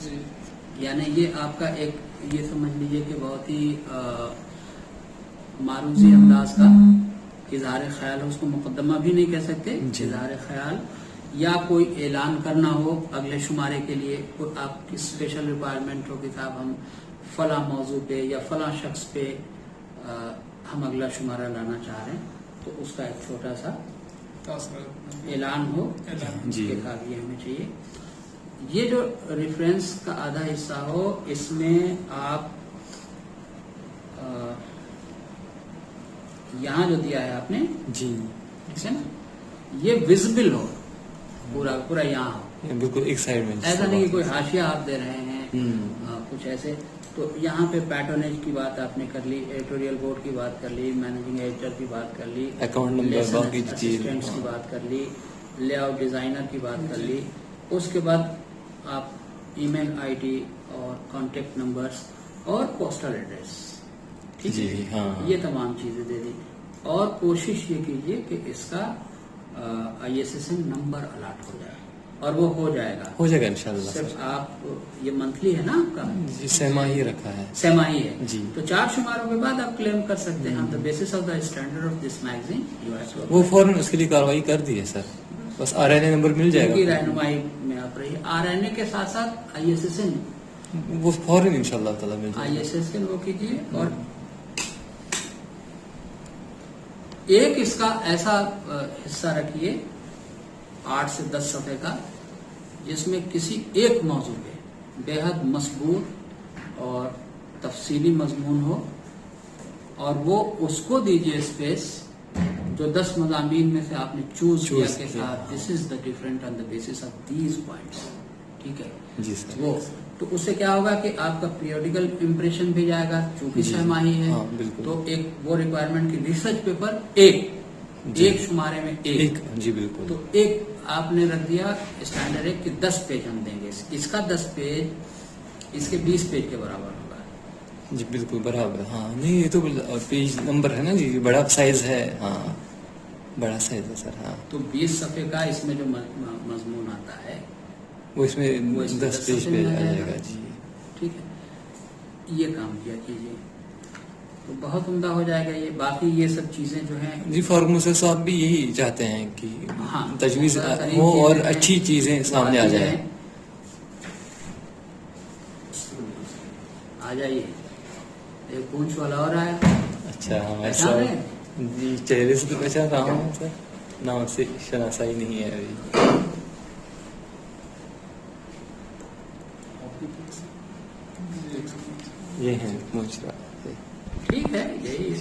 جی یعنی یہ آپ کا ایک یہ سمجھ لیجئے کہ بہت ہی معروضی انداز کا اظہار خیال ہے، اس کو مقدمہ بھی نہیں کہہ سکتے، اظہار خیال یا کوئی اعلان کرنا ہو اگلے شمارے کے لیے، آپ کی اسپیشل ریکوائرمنٹ ہو کہ صاحب ہم فلاں موضوع پہ یا فلاں شخص پہ ہم اگلا شمارہ لانا چاہ رہے ہیں، تو اس کا ایک چھوٹا سا اعلان ہو کہ صاحب یہ ہمیں چاہیے. یہ جو ریفرنس کا آدھا حصہ ہو، اس میں آپ یہاں جو دیا ہے آپ نے جی ٹھیک ہے نا، یہ ویزیبل ہو پورا پورا یہاں ہو، بالکل ایک سائڈ میں، ایسا نہیں کہ کوئی حاشیہ آپ دے رہے ہیں کچھ ایسے. تو یہاں پہ پیٹرنیج کی بات آپ نے کر لی، ایڈیٹوریل بورڈ کی بات کر لی، مینیجنگ ایڈیٹر کی بات کر لی، اکاؤنٹ نمبر، باقی اسسٹنٹس کی بات کر لی، لے آؤٹ ڈیزائنر کی بات کر لی. اس کے بعد آپ ای میل آئی ڈی اور کانٹیکٹ نمبرس اور پوسٹل ایڈریس، ٹھیک ہے، یہ تمام چیزیں دے دی. اور کوشش یہ کیجئے کہ اس کا I S S N number allot ہو جائے، اور وہ ہو جائے گا انشاءاللہ. صرف آپ یہ منتھلی ہے نا آپ کا؟ جی سہ-ماہی رکھا ہے، سہ-ماہی ہے جی. تو 4 شماروں کے بعد آپ کلیم کر سکتے ہیں. the basis of the standard of this magazine you have to وہ فوراً اس کے لیے کاروائی کر دی ہے سر، بس آر این اے نمبر مل جائے ان کی گا، رہنمائی میں آپ رہی. آر این اے کے ساتھ ساتھ آئی ایس ایس این، وہ فوراً انشاءاللہ تعالیٰ مل جائے آئی گا. ایس ایس این وہ کیجیے. اور ایک اس کا ایسا حصہ رکھیے 8 سے 10 صفحے کا، جس میں کسی ایک موضوع پہ بے حد مصبور اور تفصیلی مضمون ہو، اور وہ اس کو دیجیے اسپیس جو 10 مضامین میں سے آپ نے چوز کیا کہ صاحب this is the different on the basis of these points, ٹھیک ہے جی سر. وہ تو اس سے کیا ہوگا کہ آپ کا پیریوڈیکل امپریشن بھی جائے گا، چونکہ سہ-ماہی ہے. تو ایک وہ ریکوائرمنٹ کی ریسرچ پیپر ایک شمارے میں ایک، جی بالکل. تو ایک آپ نے رکھ دیا اسٹینڈرڈ ایک کہ 10 پیج ہم دیں گے، اس کا 10 پیج اس کے 20 پیج کے برابر ہوگا. جی بالکل برابر. ہاں نہیں یہ تو پیج نمبر ہے نا جی، بڑا سائز ہے. ہاں بڑا سائز ہے سر. ہاں تو 20 صفحے کا اس میں جو مضمون آتا ہے وہ اس میں 10 پیج پہ آ جائے گا. جی ٹھیک ہے، یہ کام کیا کیجیے تو بہت عمدہ ہو جائے گا. یہ باقی یہ سب چیزیں جو ہیں جی فارموسر صاحب بھی یہی چاہتے ہیں کہ ہاں تجویز ہو اور اچھی چیزیں سامنے آ جائیں. آ جائیے. ایک پونچھ والا اور آیا. اچھا ایسا جی، چہرے سے تو پہچان رہا ہوں سر، نام سے شناسائی نہیں ہے ابھی. یہ ہیں پوچھ رہا. ٹھیک ہے، یہی